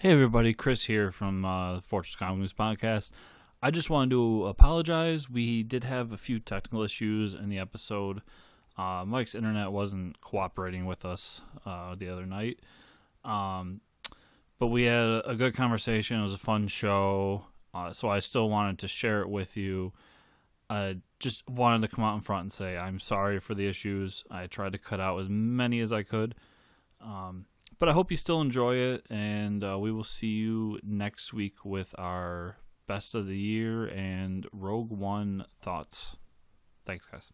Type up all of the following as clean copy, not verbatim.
Hey everybody, Chris here from the Fortress Comic News Podcast. I just wanted to apologize. We did have a few technical issues in the episode. Mike's internet wasn't cooperating with us the other night. But we had a good conversation. It was a fun show. So I still wanted to share it with you. I just wanted to come out in front and say I'm sorry for the issues. I tried to cut out as many as I could. But I hope you still enjoy it, and we will see you next week with our best of the year and Rogue One thoughts. Thanks, guys.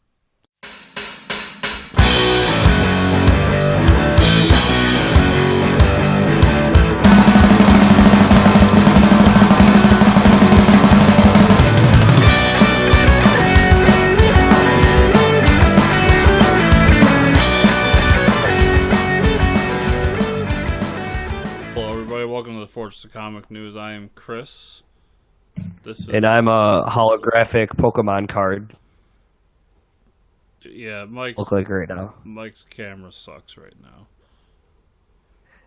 Welcome to the Fortress of Comic News. I am Chris. And I'm a holographic Pokemon card. Yeah, Mike's look like right now. Mike's camera sucks right now.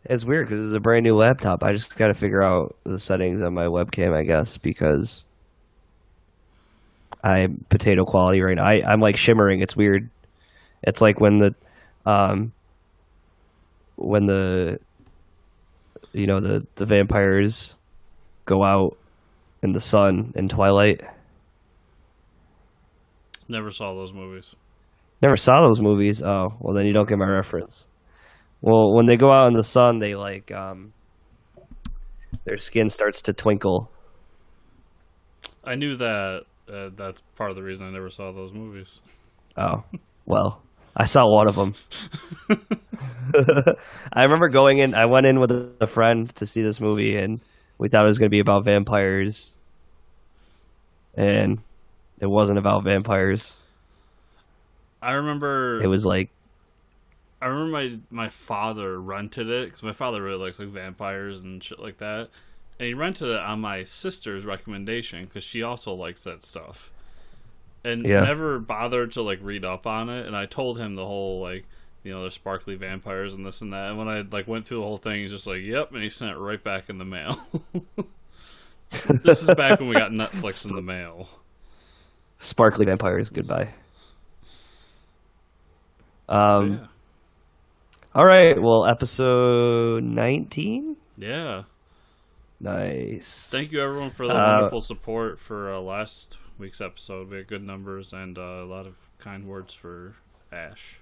It's weird because it's a brand new laptop. I just got to figure out the settings on my webcam, I guess, because I'm potato quality right now. I'm like shimmering. It's weird. It's like when the the vampires go out in the sun in Twilight. Never saw those movies. Never saw those movies? Oh, well then you don't get my reference. Well, when they go out in the sun, they their skin starts to twinkle. I knew that. That's part of the reason I never saw those movies. Oh, well, I saw one of them. I remember going in. I went in with a friend to see this movie, and we thought it was going to be about vampires, and it wasn't about vampires. I remember it was like. I remember my father rented it because my father really likes like vampires and shit like that, and he rented it on my sister's recommendation because she also likes that stuff, and never bothered to like read up on it. And I told him the whole there's sparkly vampires and this and that. And when I went through the whole thing, he's just like, "Yep," and he sent it right back in the mail. This is back when we got Netflix in the mail. Sparkly vampires, goodbye. Yeah. All right, well, episode 19? Yeah. Nice. Thank you, everyone, for the wonderful support for last week's episode. We had good numbers and a lot of kind words for Ash.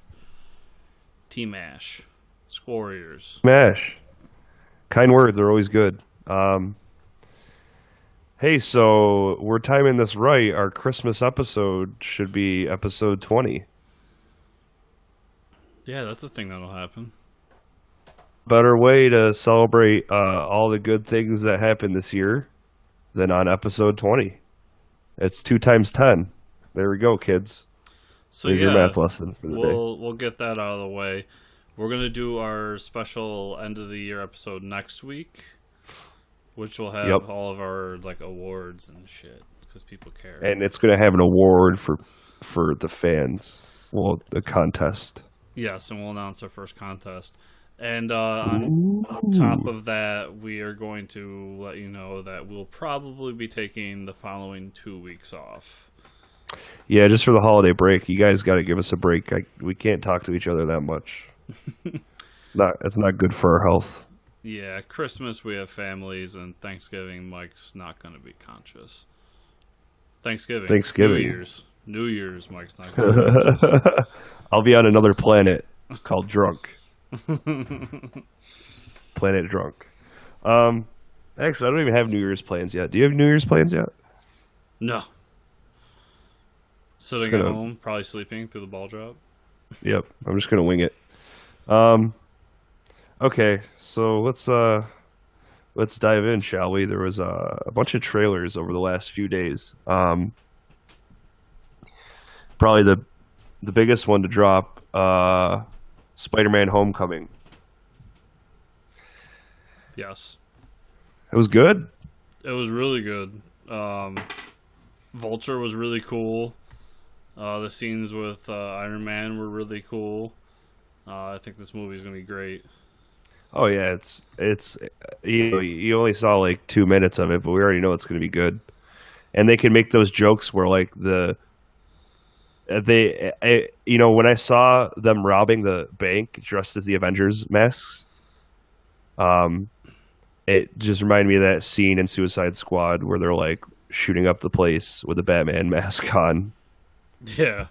Team Ash. Squarriors. Ash. Kind words are always good. Hey, so we're timing this right. Our Christmas episode should be episode 20. Yeah, that's a thing that'll happen. Better way to celebrate all the good things that happened this year than on episode 20. It's 2 times 10. There we go, kids. So there's your math lesson for the day. We'll get that out of the way. We're going to do our special end of the year episode next week, which will have all of our awards and shit because people care. And it's going to have an award for the fans. Well, the contest. Yes, and we'll announce our first contest. And on top of that, we are going to let you know that we'll probably be taking the following 2 weeks off. Yeah, just for the holiday break. You guys got to give us a break. We can't talk to each other that much. It's not good for our health. Yeah, Christmas we have families, and Thanksgiving Mike's not going to be conscious. Thanksgiving. New Year's Mike's not going to be conscious. I'll be on another planet called Drunk. Planet Drunk. Actually, I don't even have New Year's plans yet. Do you have New Year's plans yet? No. Sitting at home, probably sleeping through the ball drop. Yep, I'm just gonna wing it. Okay, so let's dive in, shall we? There was a bunch of trailers over the last few days. Probably the biggest one to drop, Spider-Man: Homecoming. Yes. It was good? It was really good. Vulture was really cool. The scenes with Iron Man were really cool. I think this movie is going to be great. Oh yeah, it's you only saw like 2 minutes of it, but we already know it's going to be good. And they can make those jokes where like when I saw them robbing the bank dressed as the Avengers masks, um, it just reminded me of that scene in Suicide Squad where they're like shooting up the place with a Batman mask on. Yeah.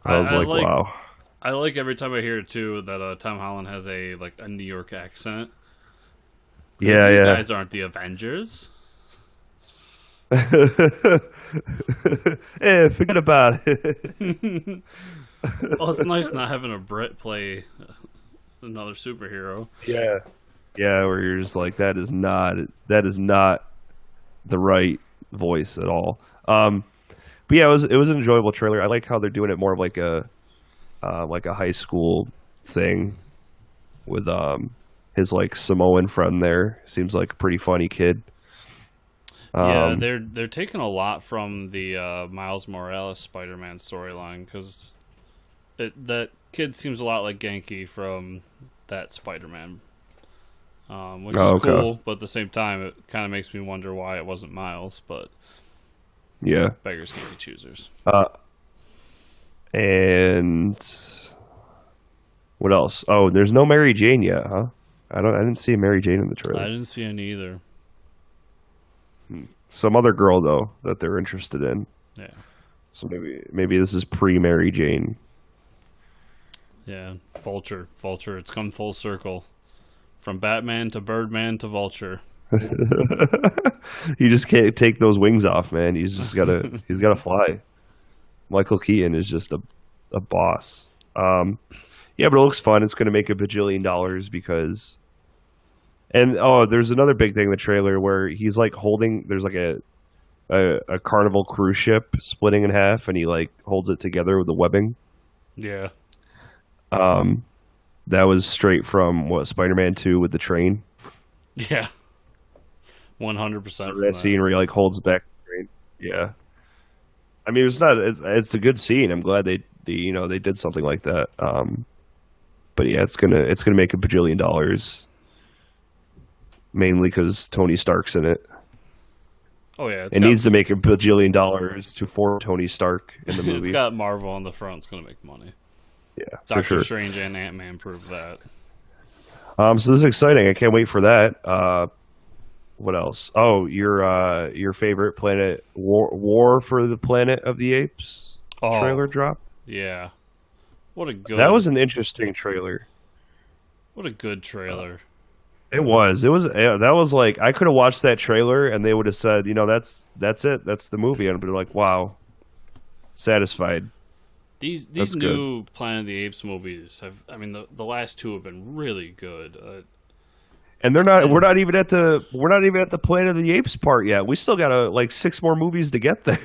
I was like, like wow. I like every time I hear it too that Tom Holland has a New York accent. Yeah, You yeah. guys aren't the Avengers. Forget about it. Well, it's nice not having a Brit play another superhero. Yeah, yeah. Where you're just like, that is not the right voice at all. But yeah, it was an enjoyable trailer. I like how they're doing it more of like a high school thing with his like Samoan friend there. Seems like a pretty funny kid. Yeah, they're taking a lot from the Miles Morales Spider-Man storyline because that kid seems a lot like Genki from that Spider-Man, which is cool. But at the same time, it kind of makes me wonder why it wasn't Miles. But yeah, beggars can't be choosers. And what else? Oh, there's no Mary Jane yet, huh? I didn't see a Mary Jane in the trailer. I didn't see any either. Some other girl though that they're interested in. Yeah. So maybe this is pre Mary Jane. Yeah, Vulture. It's come full circle, from Batman to Birdman to Vulture. You just can't take those wings off, man. He's gotta fly. Michael Keaton is just a boss. Yeah, but it looks fun. It's gonna make $1 bajillion because. And there's another big thing in the trailer where he's like there's like a Carnival cruise ship splitting in half, and he like holds it together with the webbing. Yeah. That was straight from Spider-Man 2 with the train. Yeah. 100%. That scene where he like holds back the train. Yeah. I mean, it's a good scene. I'm glad they did something like that. But yeah, it's gonna make $1 bajillion. Mainly because Tony Stark's in it. Oh yeah, it needs to make $1 bajillion to form Tony Stark in the movie. It's got Marvel on the front. It's going to make money. Yeah, Doctor for sure. Strange and Ant-Man proved that. So this is exciting. I can't wait for that. What else? Oh, your favorite planet, War for the Planet of the Apes trailer dropped. Yeah, That was an interesting trailer. What a good trailer. It was. That was like I could have watched that trailer and they would have said, that's it. That's the movie. And I'd be like, wow, satisfied. These new Planet of the Apes movies the last two have been really good. And we're not even at the Planet of the Apes part yet. We still got like 6 more movies to get there.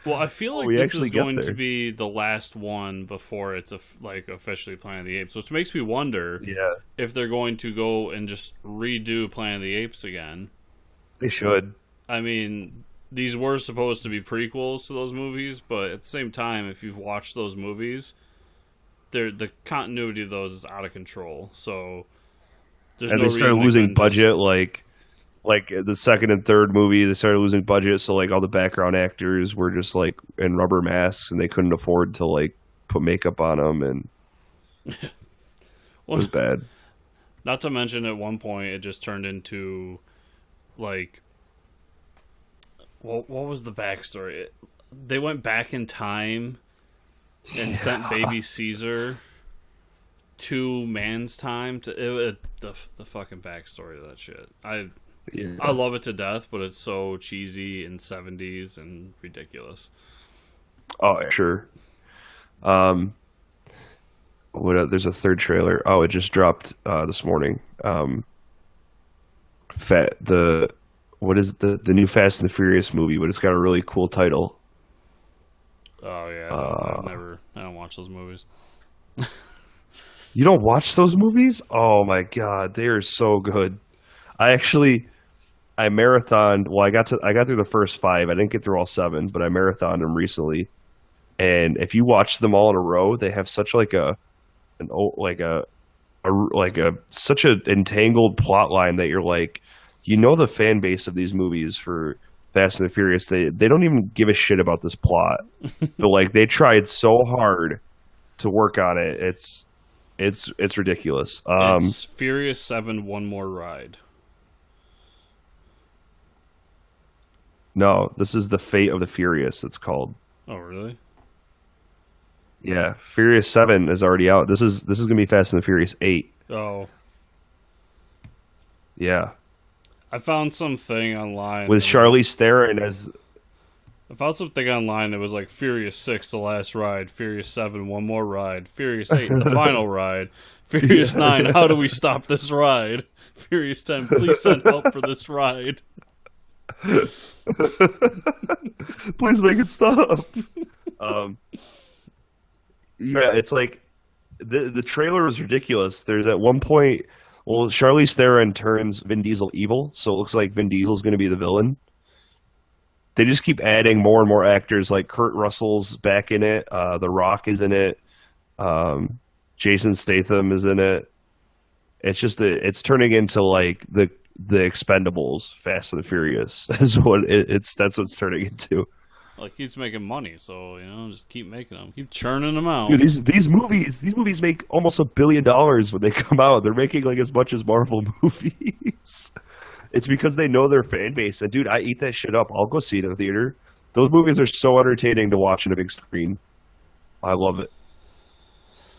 Well, I feel like this is going to be the last one before it's officially Planet of the Apes, which makes me wonder if they're going to go and just redo Planet of the Apes again. They should. I mean, these were supposed to be prequels to those movies, but at the same time, if you've watched those movies, the continuity of those is out of control. So there's no reason they started losing budget, like the second and third movie, they started losing budget, so like all the background actors were just like in rubber masks, and they couldn't afford to like put makeup on them, and it was bad. Not to mention, at one point, it just turned into like, what was the backstory? They went back in time and sent baby Caesar to man's time the fucking backstory of that shit. I love it to death, but it's so cheesy and 70s and ridiculous. Oh, sure. There's a third trailer. Oh, it just dropped this morning. What is the new Fast and the Furious movie? But it's got a really cool title. Oh yeah, I don't watch those movies. You don't watch those movies? Oh my god, they are so good. I marathoned. Well, I got through the first 5. I didn't get through all 7, but I marathoned them recently. And if you watch them all in a row, they have such like a like a such a entangled plot line that you're like, the fan base of these movies for Fast and the Furious, they don't even give a shit about this plot, but like they tried so hard to work on it. It's ridiculous. It's Furious 7, One More Ride. No, this is the Fate of the Furious. It's called. Oh, really? Yeah, Furious 7 is already out. This is gonna be Fast and the Furious 8. Oh, Yeah, I found something online with Charlize Theron as. I found something online that was like Furious 6, The Last Ride, Furious 7, One More Ride, Furious 8, The Final Ride, Furious 9, How Do We Stop This Ride, Furious 10, Please Send Help for This Ride. Please make it stop. Yeah, it's like the trailer was ridiculous. There's at one point, well, Charlize Theron turns Vin Diesel evil, so it looks like Vin Diesel's going to be the villain. They just keep adding more and more actors. Like Kurt Russell's back in it. The Rock is in it. Jason Statham is in it. It's just it's turning into like the Expendables, Fast and the Furious. Is what that's what it's turning into. Well, it keeps making money, so just keep making them, keep churning them out. Dude, these movies make almost $1 billion when they come out. They're making like as much as Marvel movies. It's because they know their fan base. And dude, I eat that shit up. I'll go see it in the theater. Those movies are so entertaining to watch on a big screen. I love it.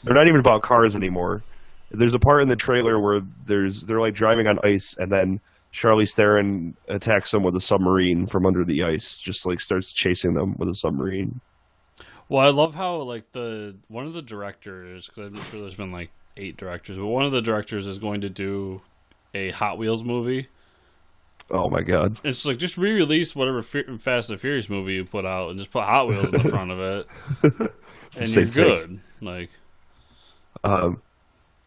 They're not even about cars anymore. There's a part in the trailer where they're like driving on ice, and then Charlize Theron attacks them with a submarine from under the ice. Just like starts chasing them with a submarine. Well, I love how like one of the directors, because I'm sure there's been like 8 directors, but one of the directors is going to do a Hot Wheels movie. Oh my god! It's like just re-release whatever Fast and Furious movie you put out, and just put Hot Wheels in the front of it, and you're good. Like,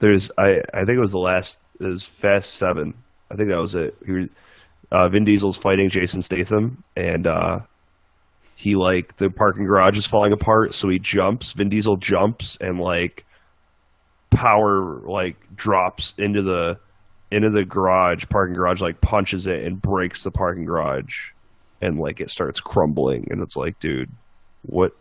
there's I think it was it was Fast 7. I think that was it. Vin Diesel's fighting Jason Statham, and the parking garage is falling apart, so he jumps. Vin Diesel jumps and like power drops into the parking garage, like punches it and breaks the parking garage, and like it starts crumbling, and it's like, dude, what?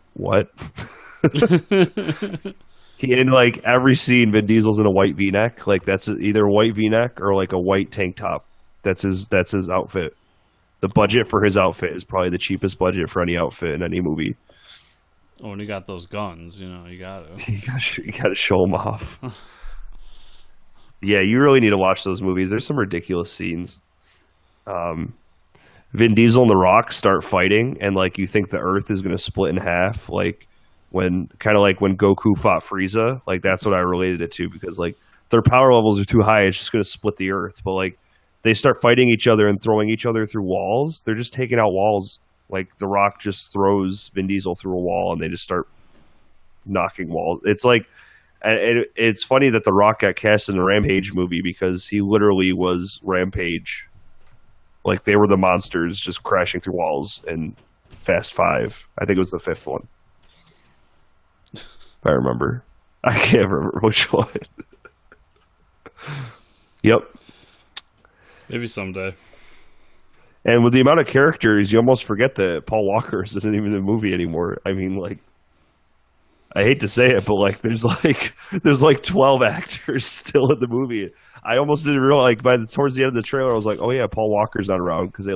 In like every scene, Vin Diesel's in a white V-neck. Like that's either a white V-neck or like a white tank top. That's his outfit. The budget for his outfit is probably the cheapest budget for any outfit in any movie. Oh, and you got those guns, you gotta. You gotta show them off. Yeah, you really need to watch those movies. There's some ridiculous scenes. Vin Diesel and The Rock start fighting, and like you think the Earth is gonna split in half, like when Goku fought Frieza. Like that's what I related it to, because like their power levels are too high. It's just gonna split the Earth. But like they start fighting each other and throwing each other through walls. They're just taking out walls. Like The Rock just throws Vin Diesel through a wall, and they just start knocking walls. It's like. It's funny that The Rock got cast in the Rampage movie, because he literally was Rampage. Like, they were the monsters just crashing through walls in Fast 5. I think it was the 5th one. If I remember. I can't remember which one. Yep. Maybe someday. And with the amount of characters, you almost forget that Paul Walker isn't even in the movie anymore. I mean, like, I hate to say it, but like there's 12 actors still in the movie. I almost didn't realize, like, towards the end of the trailer, I was like, oh yeah, Paul Walker's not around, because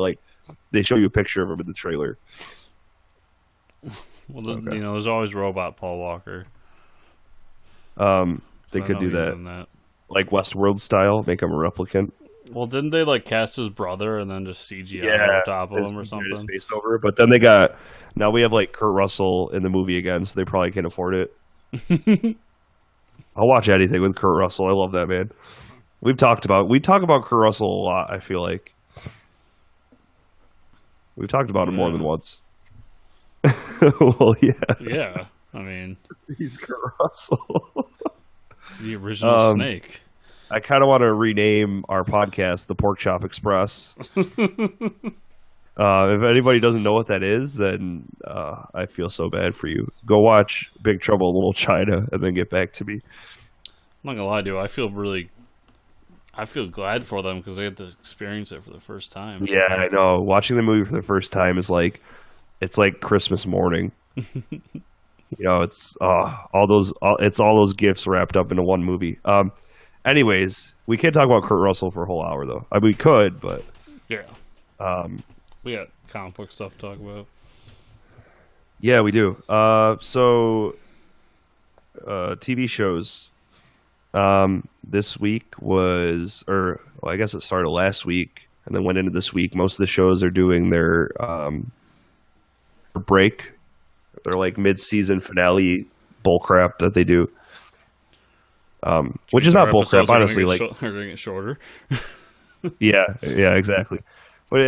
they show you a picture of him in the trailer. Well, there's always robot Paul Walker. They could do that, like Westworld style, make him a replicant. Well, didn't they like cast his brother and then just CGI on top of him or something? His face over, but then now we have like Kurt Russell in the movie again, so they probably can't afford it. I'll watch anything with Kurt Russell. I love that man. We talk about Kurt Russell a lot. I feel like we've talked about him more than once. Well, yeah. Yeah, I mean, he's Kurt Russell, the original Snake. I kind of want to rename our podcast the Pork Chop Express. If anybody doesn't know what that is, then I feel so bad for you. Go watch Big Trouble in Little China and then get back to me. I'm not gonna lie to you. I feel glad for them because they had to experience it for the first time. Yeah, I know. Watching the movie for the first time is like, it's like Christmas morning. It's it's all those gifts wrapped up into one movie. Anyways, we can't talk about Kurt Russell for a whole hour though. I mean, we could, but Yeah. We got comic book stuff to talk about. yeah, we do. TV shows. This week I guess it started last week and then went into this week. Most of the shows are doing their break. They're like mid-season finale bullcrap that they do. Which is not bullcrap, honestly. Like, they're gonna get shorter. yeah, exactly. But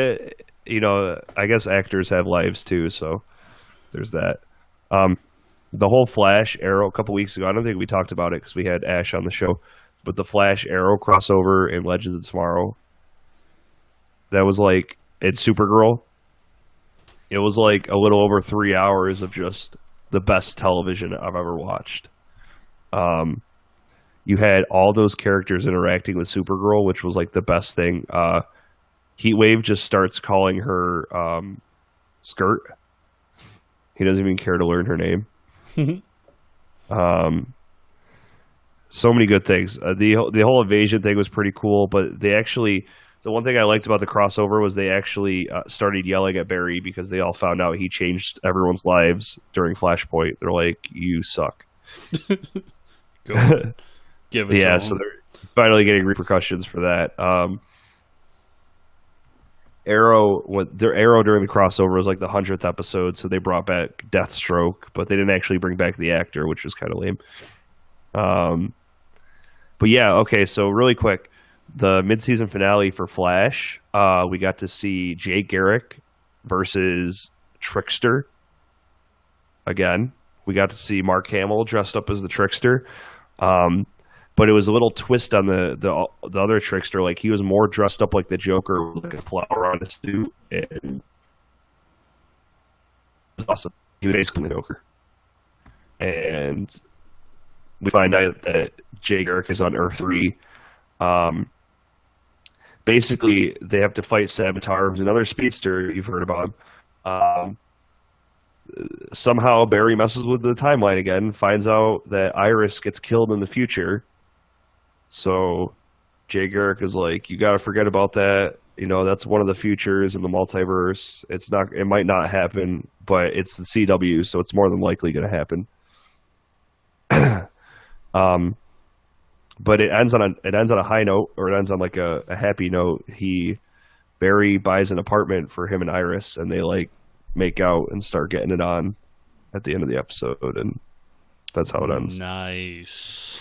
I guess actors have lives too, so there's that. The whole Flash Arrow a couple weeks ago, I don't think we talked about it because we had Ash on the show, but the Flash Arrow crossover in Legends of Tomorrow, that was like, it's Supergirl. It was like a little over 3 hours of just the best television I've ever watched. You had all those characters interacting with Supergirl, which was like the best thing. Heatwave just starts calling her Skirt. He doesn't even care to learn her name. So many good things. The whole evasion thing was pretty cool, but the one thing I liked about the crossover was they actually started yelling at Barry because they all found out he changed everyone's lives during Flashpoint. They're like, "You suck." Good. Give it. Yeah, so they're finally getting repercussions for that. Arrow during the crossover was like the 100th episode, so they brought back Deathstroke, but they didn't actually bring back the actor, which was kind of lame. But yeah, okay, so really quick, the mid-season finale for Flash, we got to see Jay Garrick versus Trickster. Again, we got to see Mark Hamill dressed up as the Trickster. But it was a little twist on the other Trickster. Like, he was more dressed up like the Joker with like a flower on his suit. And it was awesome. He was basically the Joker. And we find out that Jay Garrick is on Earth 3. Basically, they have to fight Savitar, who's another speedster. You've heard about him. Somehow Barry messes with the timeline again, finds out that Iris gets killed in the future. So Jay Garrick is like, you got to forget about that. That's one of the futures in the multiverse. It might not happen, but it's the CW, so it's more than likely going to happen. But it ends on a high note, or it ends on like a happy note. Barry buys an apartment for him and Iris, and they like make out and start getting it on at the end of the episode, and that's how it ends. Nice.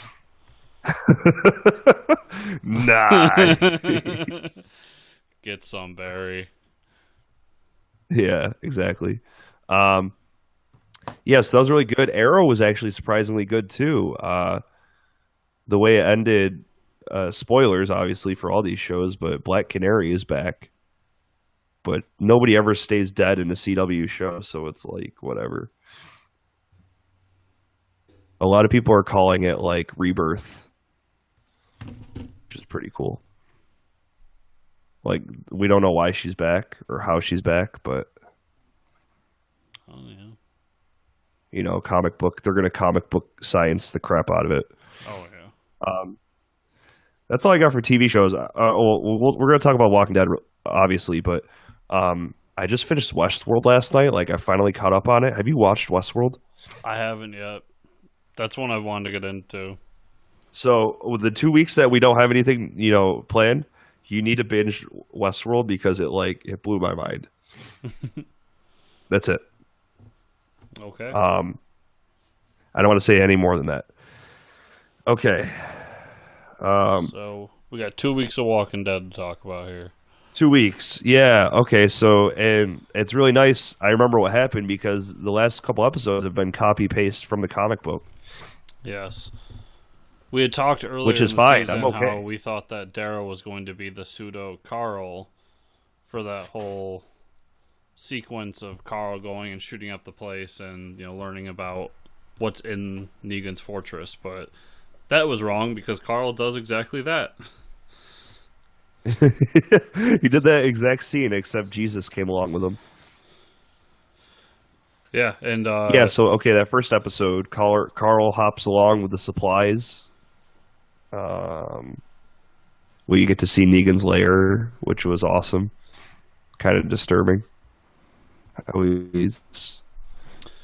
Nice. Get some, Barry. Yeah, exactly. Yes, that was really good. Arrow was actually surprisingly good too. The way it ended, spoilers obviously for all these shows, but Black Canary is back. But nobody ever stays dead in a CW show, so it's like, whatever. A lot of people are calling it like Rebirth, which is pretty cool. Like, we don't know why she's back or how she's back, but Oh yeah. they're going to comic book science the crap out of it. Oh yeah. That's all I got for TV shows. We're going to talk about Walking Dead, obviously, but I just finished Westworld last night. Like, I finally caught up on it. Have you watched Westworld? I haven't yet. That's one I wanted to get into. So, with the 2 weeks that we don't have anything, planned, you need to binge Westworld because it blew my mind. That's it. Okay. I don't want to say any more than that. Okay. So we got 2 weeks of Walking Dead to talk about here. 2 weeks. Yeah. Okay. So, and it's really nice. I remember what happened because the last couple episodes have been copy paste from the comic book. Yes. We had talked earlier Which is in the fine. season I'm okay. how we thought that Daryl was going to be the pseudo Carl for that whole sequence of Carl going and shooting up the place and learning about what's in Negan's fortress, but that was wrong because Carl does exactly that. He did that exact scene, except Jesus came along with him. Yeah, and Yeah, so okay, that first episode, Carl hops along with the supplies. Well, you get to see Negan's lair, which was awesome. Kind of disturbing.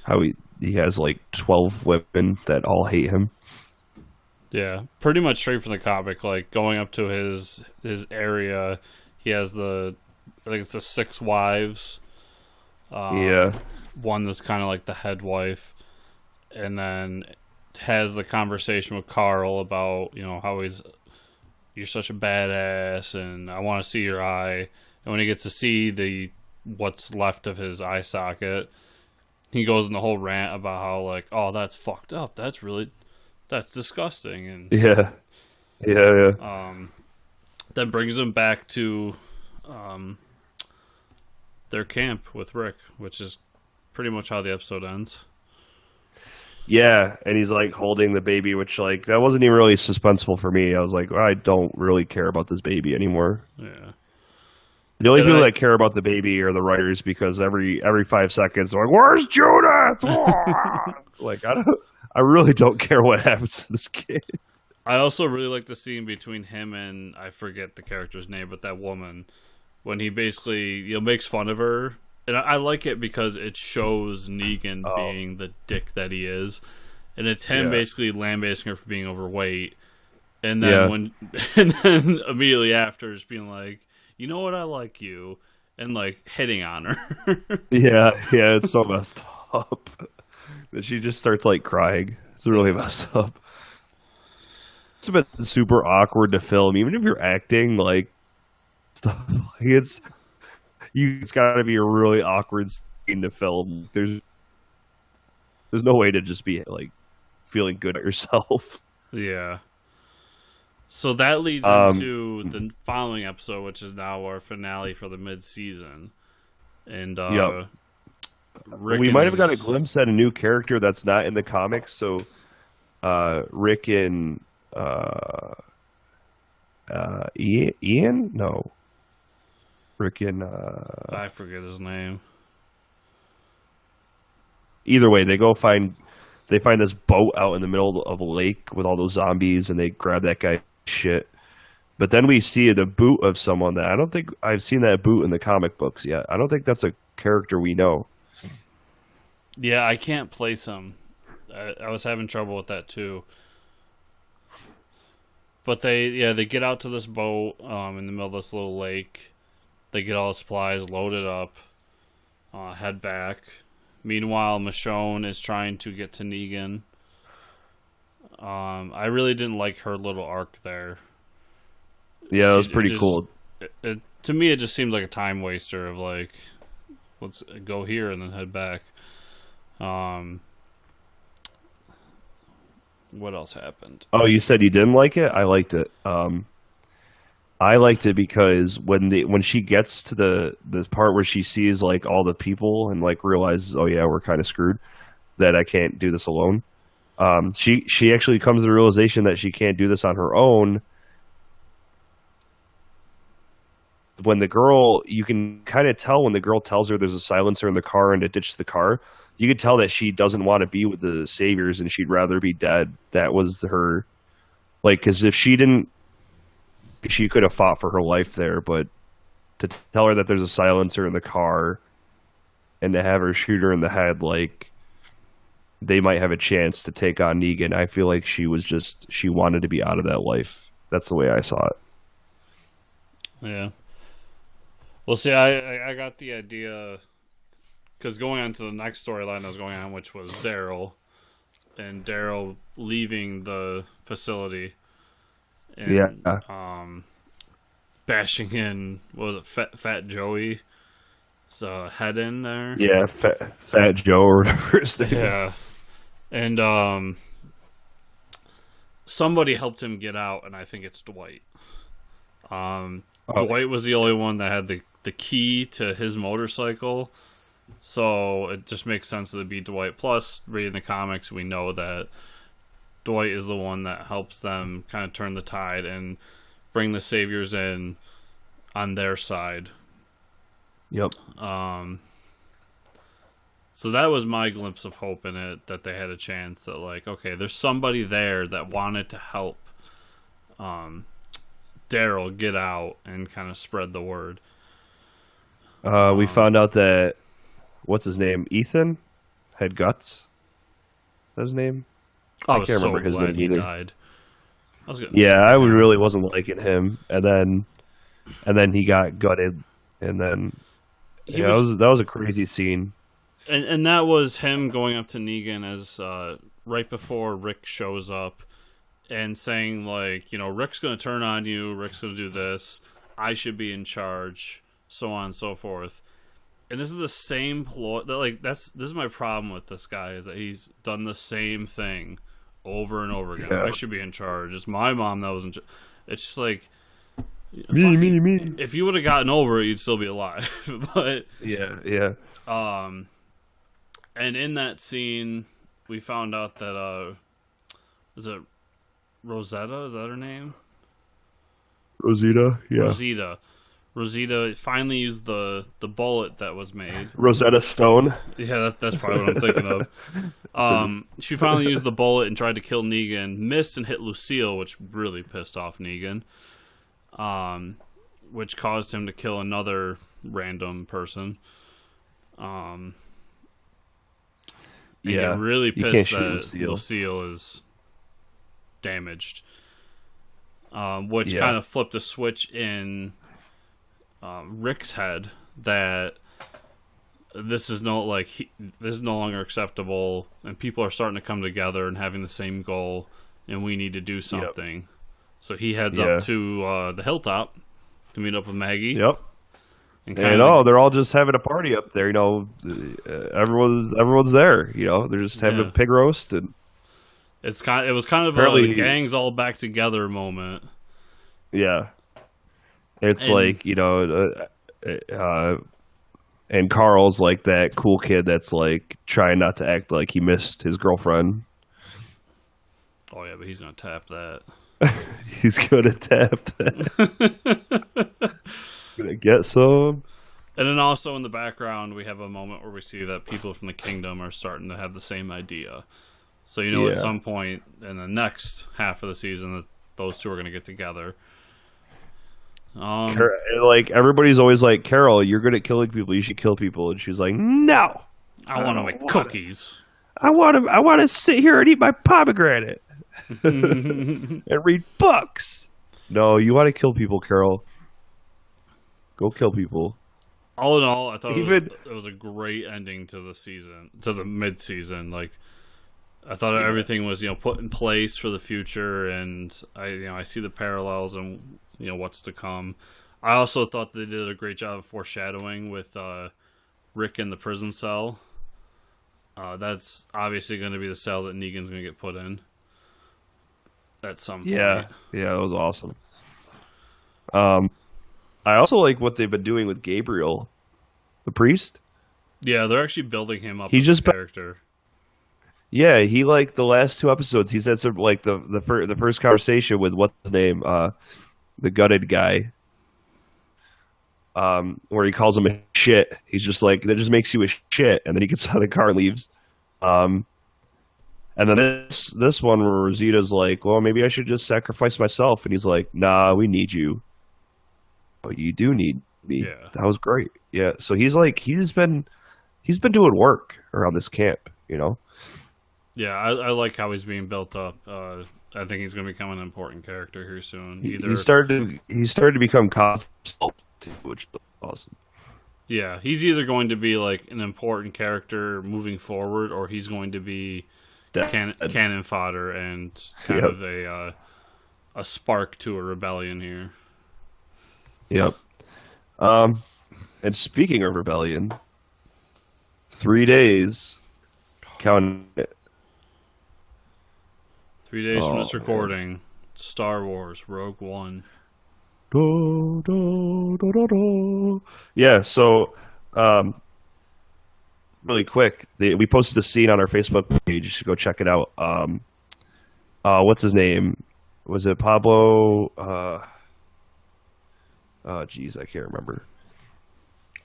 How he has like 12 women that all hate him. yeah, pretty much straight from the comic. Like going up to his area, he has I think it's the 6 wives. Yeah. One that's kind of like the head wife, and then has the conversation with Carl about how you're such a badass, and I want to see your eye. And when he gets to see what's left of his eye socket, he goes in the whole rant about how like, oh, that's fucked up. That's disgusting. And Yeah. then brings him back to their camp with Rick, which is pretty much how the episode ends. Yeah, and he's like holding the baby, which like that wasn't even really suspenseful for me. I was like, I don't really care about this baby anymore. Yeah. The only people that care about the baby are the writers, because every 5 seconds they're like, "Where's Judith?" Like I really don't care what happens to this kid. I also really like the scene between him and I forget the character's name, but that woman, when he basically makes fun of her, and I like it because it shows Negan being the dick that he is, and it's him basically lambasting her for being overweight, and then and then immediately after just being like, you know what, I like you, and like hitting on her. Yeah, it's so messed up that she just starts like crying. It's really messed up. It's been super awkward to film, even if you're acting like stuff. Like it's got to be a really awkward scene to film. There's no way to just be like feeling good at yourself. Yeah. So that leads into the following episode, which is now our finale for the mid-season. And we might have got a glimpse at a new character that's not in the comics. So Rick and Ian? No. Rick and I forget his name. Either way, they find this boat out in the middle of a lake with all those zombies, and they grab that guy's shit. But then we see the boot of someone that I don't think I've seen that boot in the comic books yet. I don't think that's a character we know. Yeah, I can't place him. I was having trouble with that too. But they get out to this boat in the middle of this little lake. They get all the supplies, load it up, head back. Meanwhile, Michonne is trying to get to Negan. I really didn't like her little arc there. Yeah, it was pretty cool. To me, it just seemed like a time waster of like, let's go here and then head back. What else happened? Oh, you said you didn't like it? I liked it. I liked it because when she gets to the part where she sees like all the people and like realizes, oh yeah, we're kind of screwed, that I can't do this alone. She actually comes to the realization that she can't do this on her own. When the girl, you can kind of tell when the girl tells her there's a silencer in the car and to ditch the car, you could tell that she doesn't want to be with the saviors and she'd rather be dead. That was her, like, because if she didn't, she could have fought for her life there, but to tell her that there's a silencer in the car and to have her shoot her in the head, like, they might have a chance to take on Negan. I feel like she wanted to be out of that life. That's the way I saw it. Yeah. Well, see, I got the idea, because going on to the next storyline that was going on, which was Daryl, and Daryl leaving the facility. And, bashing in, what was it, Fat Joey? Head in there. Yeah, Fat Joe or whatever his name is. Yeah. And somebody helped him get out, and I think it's Dwight. Dwight was the only one that had the key to his motorcycle, so it just makes sense that it'd be Dwight. Plus, reading the comics, we know that Dwight is the one that helps them kind of turn the tide and bring the Saviors in on their side. Yep. So that was my glimpse of hope in it, that they had a chance that, like, okay, there's somebody there that wanted to help Daryl get out and kind of spread the word. We found out that, what's his name? Ethan had guts. Is that his name? I I was can't so remember his glad name he either. died. I was gonna Yeah, say, I really wasn't liking him, and then he got gutted, and then that was a crazy scene. And that was him going up to Negan as right before Rick shows up and saying, like, you know, Rick's going to turn on you, Rick's going to do this, I should be in charge, so on and so forth. And this is the same ploy. This is my problem with this guy, is that he's done the same thing over and over again. Yeah. I should be in charge. It's my mom that was in charge. It's just like, Me. if you would have gotten over it, you'd still be alive. But Yeah. and in that scene, we found out that is it Rosetta? Is that her name? Rosita. Yeah. Rosita finally used the bullet that was made. Rosetta Stone. Yeah, that's probably what I'm thinking of. She finally used the bullet and tried to kill Negan, missed and hit Lucille, which really pissed off Negan. Which caused him to kill another random person. Yeah, get really you can't pissed shoot that Lucille is damaged. Which kind of flipped a switch in Rick's head that this is no longer acceptable, and people are starting to come together and having the same goal, and we need to do something. Yep. So he heads up to the hilltop to meet up with Maggie. Yep. And they're all just having a party up there. You know, everyone's there. You know, they're just having a pig roast, and it was kind of a gang's all back together moment. Yeah, it's like, you know, and Carl's like that cool kid that's like trying not to act like he missed his girlfriend. Oh yeah, but he's gonna tap that. He's gonna tap that. Gonna get some. And then also in the background, we have a moment where we see that people from the kingdom are starting to have the same idea. So, you know, at some point in the next half of the season, that those two are going to get together. Like, everybody's always like, Carol, you're good at killing people. You should kill people. And she's like, no. I want to make cookies. I want to sit here and eat my pomegranate and read books. No, you want to kill people, Carol. Go kill people. All in all, I thought it was a great ending to the season, to the mid-season. Like, I thought everything was, you know, put in place for the future, and I see the parallels and, you know, what's to come. I also thought they did a great job of foreshadowing with Rick in the prison cell. That's obviously going to be the cell that Negan's going to get put in at some point. Yeah, that was awesome. I also like what they've been doing with Gabriel, the priest. Yeah, they're actually building him up as a character. Yeah, he, like, the last two episodes, he said some, like, the first conversation with, what's his name, the gutted guy, where he calls him a shit. He's just like, that just makes you a shit, and then he gets out of the car and leaves. And then this one where Rosita's like, well, maybe I should just sacrifice myself, and he's like, nah, we need you. Oh, you do need me. Yeah. That was great. Yeah, so he's been doing work around this camp, you know? Yeah, I like how he's being built up. I think he's going to become an important character here soon. He started to become confident, which is awesome. Yeah, he's either going to be like an important character moving forward, or he's going to be cannon fodder and kind of a spark to a rebellion here. Yep. And speaking of rebellion, 3 days. Count it. 3 days from this recording, Star Wars Rogue One. Do, do, do, do, do. Yeah, so really quick, we posted a scene on our Facebook page. You should go check it out. what's his name? Was it Pablo? Oh, geez, I can't remember.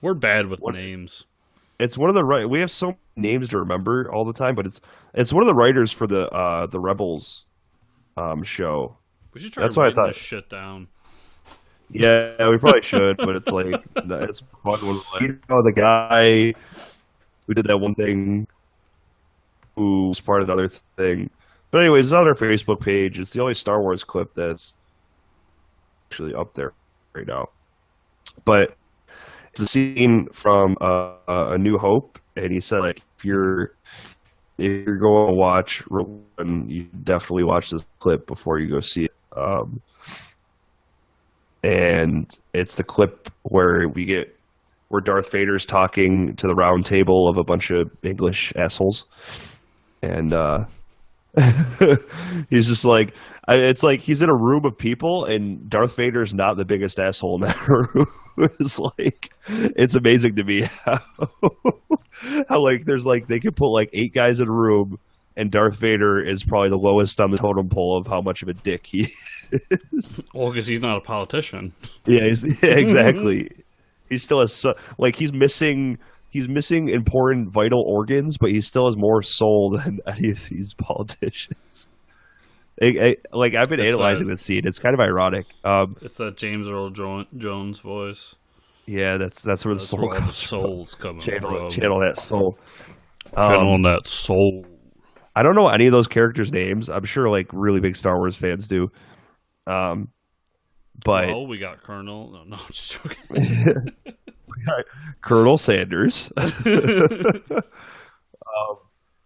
We're bad with What? names. It's one of the right. We have so many names to remember all the time, but it's one of the writers for the Rebels show. We should try That's why I writing thought. this shit down. Yeah, we probably should, but it's like it's fun when like, the guy who did that one thing who was part of another thing. But anyways, it's on our Facebook page. It's the only Star Wars clip that's actually up there right now. But it's a scene from A New Hope, and he said like if you're going to watch Rogue One, you definitely watch this clip before you go see it. And it's the clip where Darth Vader's talking to the round table of a bunch of English assholes, and he's just like, it's like he's in a room of people, and Darth Vader's not the biggest asshole in that room. It's like, it's amazing to me how like there's like they could put like 8 guys in a room, and Darth Vader is probably the lowest on the totem pole of how much of a dick he is. Well, because he's not a politician. Yeah, exactly. He still has like he's missing important vital organs, but he still has more soul than any of these politicians. Like I've been analyzing this scene. It's kind of ironic. It's that James Earl Jones voice. Yeah, that's where the That's soul where all the comes soul's coming from. from. Channel that soul. Channel that soul. I don't know any of those characters' names. I'm sure like really big Star Wars fans do. But Well, we got Colonel. No, I'm just joking. Colonel Sanders.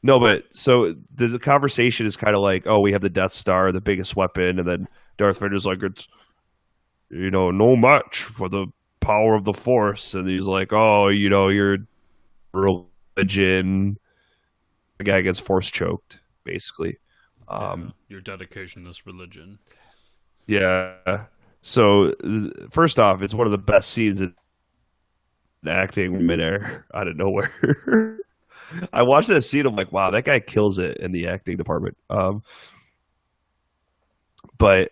No, but so the conversation is kind of like, oh, we have the Death Star, the biggest weapon, and then Darth Vader's like, it's no match for the power of the Force, and he's like, oh, your religion. The guy gets Force choked, basically. Your dedication to this religion. Yeah. So first off, it's one of the best scenes in acting midair out of nowhere. I watched that scene. I'm like, wow, that guy kills it in the acting department. But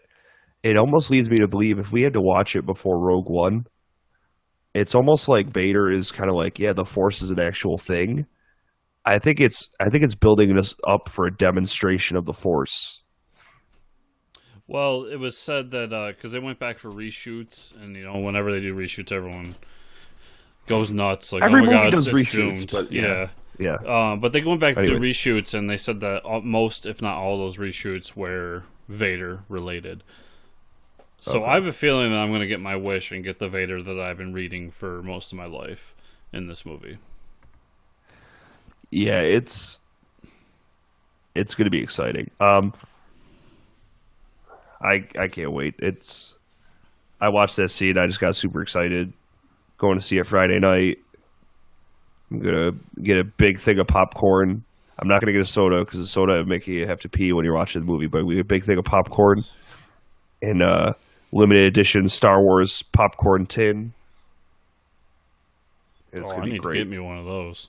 it almost leads me to believe if we had to watch it before Rogue One, it's almost like Vader is kind of like, yeah, the Force is an actual thing. I think it's building us up for a demonstration of the Force. Well, it was said that because they went back for reshoots, and whenever they do reshoots, everyone goes nuts. Like, Every oh my movie God, does it's reshoots, doomed. but Yeah. But they went back to Anyways. reshoots, and they said that most, if not all, those reshoots were Vader related. So Okay. I have a feeling that I'm going to get my wish and get the Vader that I've been reading for most of my life in this movie. Yeah, it's going to be exciting. I can't wait. I watched that scene. I just got super excited. Going to see it Friday night. I'm gonna get a big thing of popcorn. I'm not gonna get a soda because the soda would make you have to pee when you're watching the movie. But we get a big thing of popcorn and limited edition Star Wars popcorn tin. It's gonna I be need great. to get me one of those.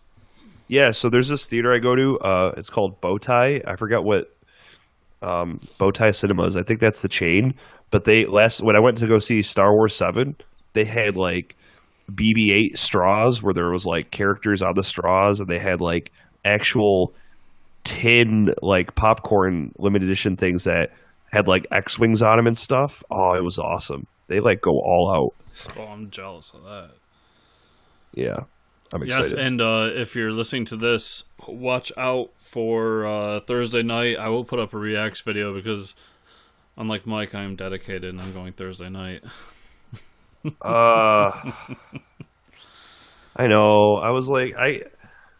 Yeah, so there's this theater I go to. It's called Bowtie. I forgot what Bowtie Cinemas. I think that's the chain. But when I went to go see Star Wars 7, they had like BB-8 straws where there was like characters on the straws, and they had like actual tin like popcorn limited edition things that had like X-wings on them and stuff. Oh, it was awesome. They like go all out. Oh, I'm jealous of that. Yeah. I'm Yes, excited. and if you're listening to this, watch out for Thursday night. I will put up a reacts video because, unlike Mike, I am dedicated and I'm going Thursday night. I know. I was like,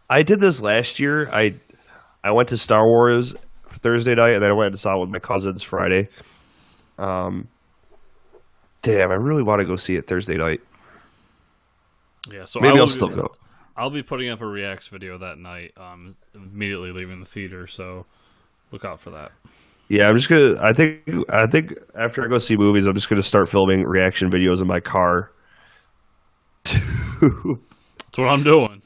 I did this last year. I went to Star Wars Thursday night, and then I went and saw it with my cousins Friday. Damn, I really want to go see it Thursday night. Yeah, so Maybe I'll still go. I'll be putting up a reacts video that night, immediately leaving the theater, so look out for that. Yeah, I'm just gonna. I think after I go see movies, I'm just gonna start filming reaction videos in my car. That's what I'm doing.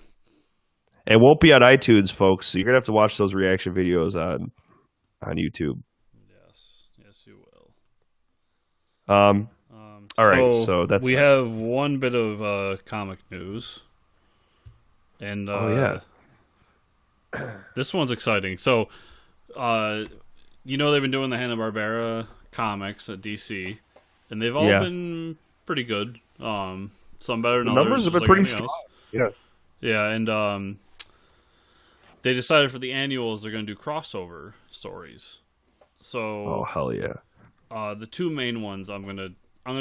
It won't be on iTunes, folks. So you're gonna have to watch those reaction videos on YouTube. Yeah. All right, so that's we have one bit of comic news, and this one's exciting. So, they've been doing the Hanna-Barbera comics at DC, and they've all been pretty good. Some better than others. Numbers have been pretty strong. Yeah, and they decided for the annuals they're going to do crossover stories. So, oh hell yeah! The two main ones I'm gonna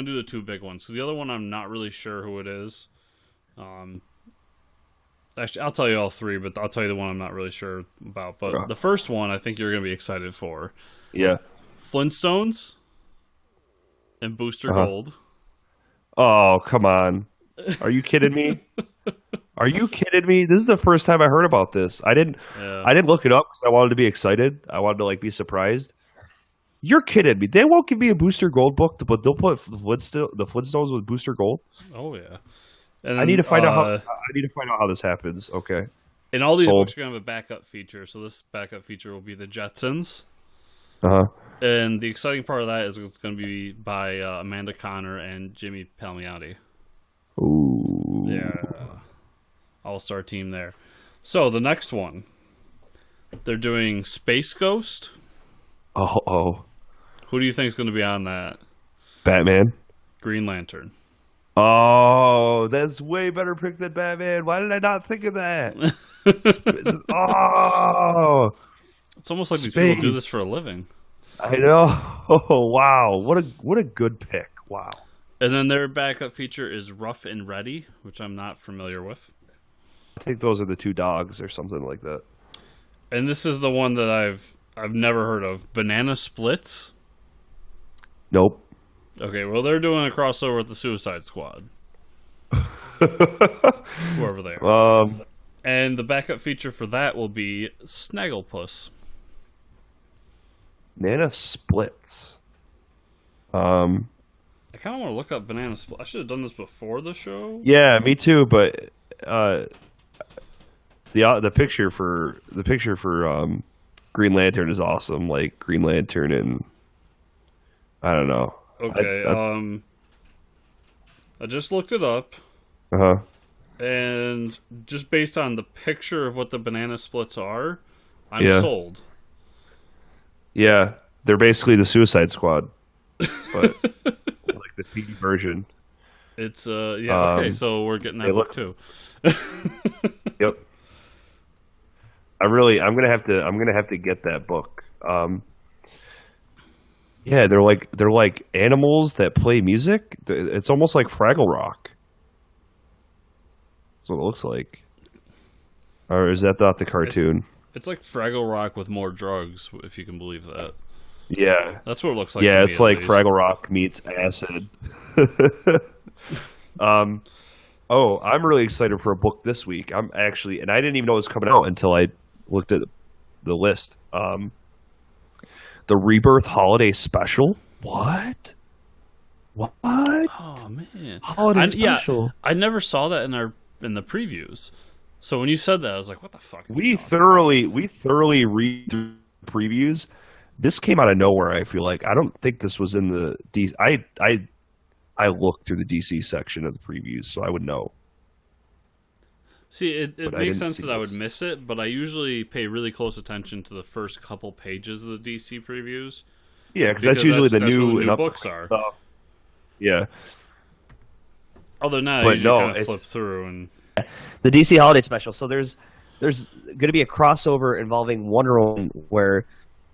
do the two big ones because the other one I'm not really sure who it is. Actually, I'll tell you all three, but I'll tell you the one I'm not really sure about. But the first one I think you're gonna be excited for. Yeah. Flintstones and Booster Gold. Oh come on! Are you kidding me? Are you kidding me? This is the first time I heard about this. I didn't look it up because I wanted to be excited. I wanted to be surprised. You're kidding me. They won't give me a Booster Gold book, but they'll put the Flintstones with Booster Gold. Oh yeah. And then, I need to find out how this happens. Okay. And all these books are gonna have a backup feature. So this backup feature will be the Jetsons. And the exciting part of that is it's going to be by Amanda Connor and Jimmy Palmiotti. Ooh. Yeah. All-star team there. So the next one, they're doing Space Ghost. Oh. Who do you think is going to be on that? Batman. Green Lantern. Oh, that's way better pick than Batman. Why did I not think of that? Oh. It's almost like these people do this for a living. I know. Oh, wow. What a good pick. Wow. And then their backup feature is Rough and Ready, which I'm not familiar with. I think those are the two dogs or something like that. And this is the one that I've never heard of. Banana Splits. Nope. Okay, well they're doing a crossover with the Suicide Squad. Whoever they are. And the backup feature for that will be Snagglepuss. Banana Splits. I kind of want to look up Banana Split. I should have done this before the show. Yeah, me too. But the picture for Green Lantern is awesome. Like Green Lantern and I don't know. Okay. I just looked it up. And just based on the picture of what the Banana Splits are, I'm sold. Yeah, they're basically the Suicide Squad, but like the TV version. It's okay. So we're getting that book too. Yep. I'm gonna have to get that book. Yeah, they're like animals that play music. It's almost like Fraggle Rock. That's what it looks like. Or is that not the cartoon? It's like Fraggle Rock with more drugs, if you can believe that. Yeah. That's what it looks like. Yeah, to it's me, like least. Fraggle Rock meets acid. I'm really excited for a book this week. And I didn't even know it was coming out until I looked at the list. The Rebirth Holiday Special. What? Oh man, Holiday Special. Yeah, I never saw that in the previews. So when you said that, I was like, "What the fuck?" We thoroughly read through previews. This came out of nowhere. I feel like I don't think this was in the DC. I looked through the DC section of the previews, so I would know. See, it makes sense that I would miss it, but I usually pay really close attention to the first couple pages of the DC previews. Yeah, because that's usually the new books are. Stuff. Yeah. Other than that, you kind of flip through and the DC Holiday Special. So there's going to be a crossover involving Wonder Woman where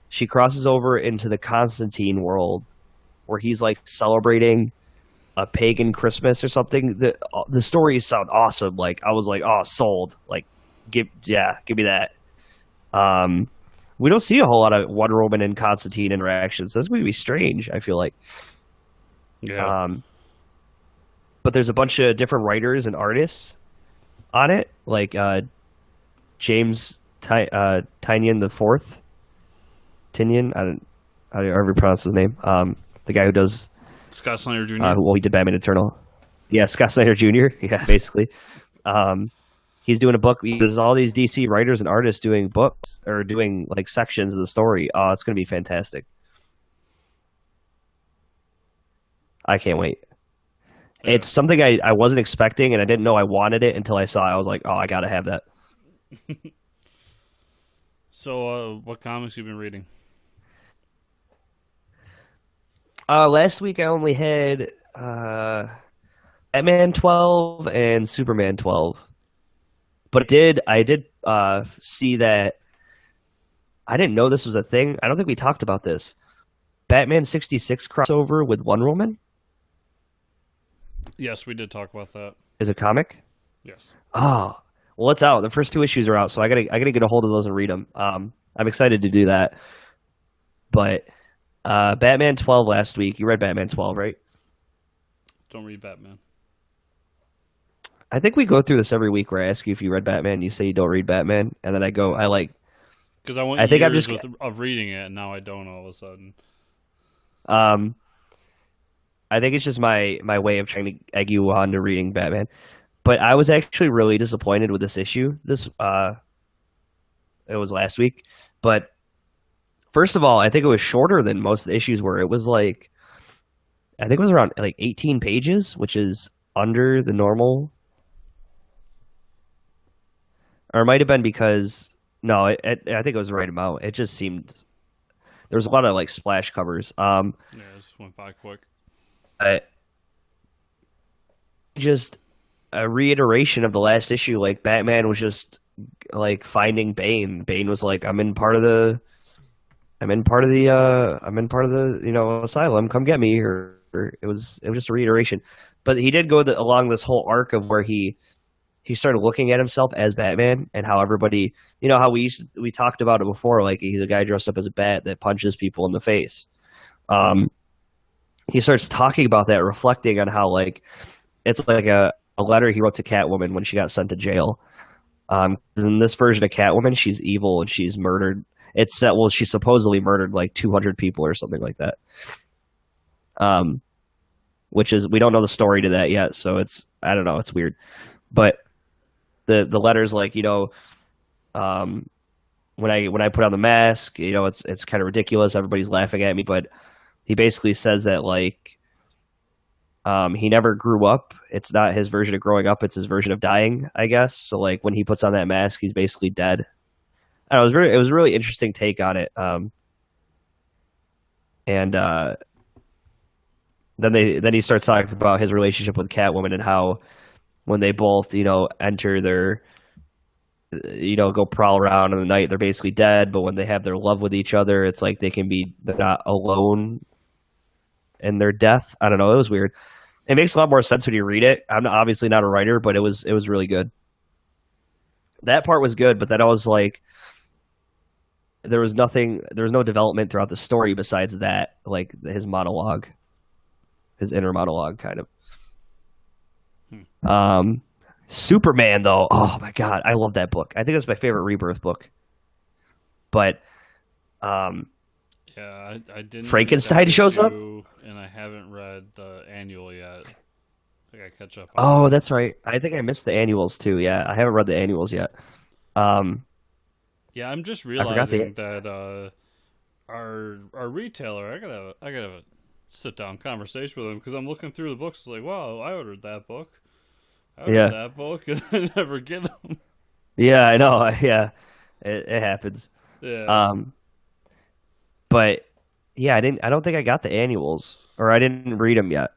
she crosses over into the Constantine world, where he's like celebrating a pagan Christmas or something. The stories sound awesome. Like I was like, oh, sold. Like, give me that. We don't see a whole lot of Wonder Woman and Constantine interactions. That's going to be strange. I feel like. Yeah. But there's a bunch of different writers and artists on it, like James Tynion the Fourth. Tinian, I don't ever pronounce his name. The guy who does Scott Snyder Jr. He did Batman Eternal. Yeah, Scott Snyder Jr. Yeah, basically. He's doing a book. There's all these DC writers and artists doing books or doing like sections of the story. Oh, it's going to be fantastic. I can't wait. Yeah. It's something I wasn't expecting, and I didn't know I wanted it until I saw it. I was like, oh, I gotta have that. So, what comics you been reading? Last week I only had Batman 12 and Superman 12, but I did see that. I didn't know this was a thing. I don't think we talked about this. Batman 66 crossover with Wonder Woman Yes, we did talk about that. is a comic. Yes. Oh, well, it's out. The first 2 issues are out, so I gotta get a hold of those and read them. I'm excited to do that. But Batman 12 last week. You read Batman 12, right? Don't read Batman. I think we go through this every week where I ask you if you read Batman. You say you don't read Batman, and then Because I went I think I'm years just of reading it, and now I don't all of a sudden. I think it's just my way of trying to egg you on to reading Batman. But I was actually really disappointed with this issue. It was last week. But first of all, I think it was shorter than most of the issues were. It was like, I think it was around like 18 pages, which is under the normal. Or it might have been because, no, I think it was the right amount. It just seemed, there was a lot of like splash covers. Yeah, it just went by quick. Just a reiteration of the last issue. Like Batman was just like finding Bane. Bane was like, I'm in part of the asylum. Come get me. Or it was just a reiteration. But he did go along this whole arc of where he started looking at himself as Batman and how everybody, how we talked about it before. Like he's a guy dressed up as a bat that punches people in the face. He starts talking about that, reflecting on how like it's like a letter he wrote to Catwoman when she got sent to jail. 'Cause in this version of Catwoman, she's evil and she's murdered. She supposedly murdered like 200 people or something like that. Which is, we don't know the story to that yet, so I don't know, it's weird. But the letter's like, when I put on the mask, it's kind of ridiculous. Everybody's laughing at me, but he basically says that like he never grew up. It's not his version of growing up, it's his version of dying, I guess. So like when he puts on that mask, he's basically dead. I don't know, it was a really interesting take on it. Then he starts talking about his relationship with Catwoman and how when they both, enter their, go prowl around in the night, they're basically dead. But when they have their love with each other, it's like they're not alone in their death. I don't know. It was weird. It makes a lot more sense when you read it. I'm obviously not a writer, but it was really good. That part was good, but then I was like, there was no development throughout the story besides that, like his monologue, his inner monologue, kind of. Superman, though, oh my god, I love that book. I think that's my favorite Rebirth book. But, yeah, I didn't. Frankenstein shows up, and I haven't read the annual yet. I gotta catch up. Oh, that's right. I think I missed the annuals too. Yeah, I haven't read the annuals yet. Yeah, I'm just realizing that our retailer, I gotta sit down conversation with him because I'm looking through the books. It's like, wow, I ordered that book. And I never get them. Yeah, I know. Yeah, it happens. Yeah. But yeah, I don't think I got the annuals, or I didn't read them yet.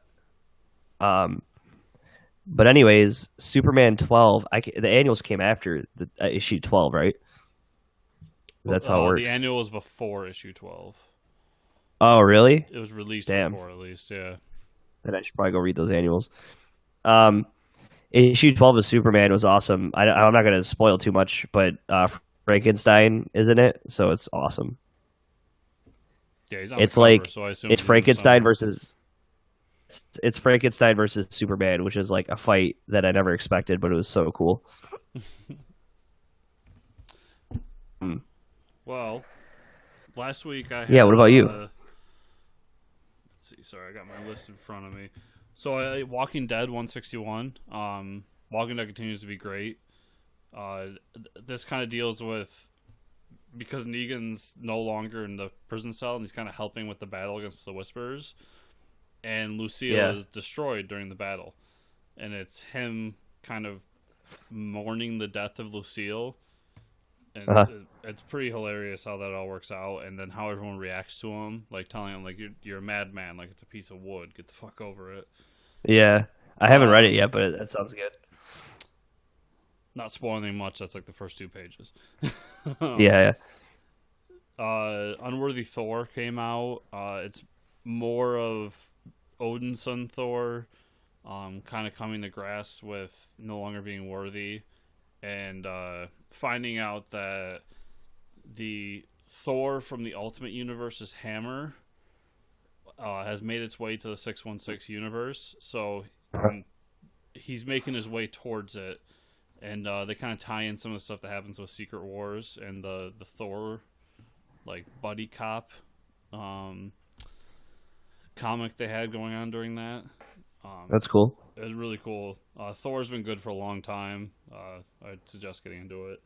But anyways, Superman 12. The annuals came after the issue 12, right? That's how it works. The annual was before issue 12. Oh, really? It was released Damn. before, at least. Yeah. Then I should probably go read those annuals. Issue 12 of Superman was awesome. I'm not going to spoil too much, but Frankenstein is in it, so it's awesome. Yeah, he's on it's the cover, like so I assume it's Frankenstein versus Superman, which is like a fight that I never expected, but it was so cool. Well, last week I had, what about you? Let's see. Sorry, I got my list in front of me. So, Walking Dead 161. Walking Dead continues to be great. This kind of deals with, because Negan's no longer in the prison cell and he's kind of helping with the battle against the Whisperers. and Lucille Yeah. is destroyed during the battle, and it's him kind of mourning the death of Lucille, and Uh-huh. it's pretty hilarious how that all works out, and then how everyone reacts to him, like telling him like you're a madman, like it's a piece of wood, get the fuck over it. Yeah. I haven't read it yet, but that sounds good. Not spoiling much. That's like the first 2 pages. Yeah. Unworthy Thor came out. It's more of Odin's son Thor, kind of coming to grasp with no longer being worthy, and finding out that the Thor from the Ultimate Universe's hammer has made its way to the 616 universe. So he's making his way towards it, and they kind of tie in some of the stuff that happens with Secret Wars and the Thor like buddy cop comic they had going on during that. That's cool. It was really cool. Thor's been good for a long time. I'd suggest getting into it.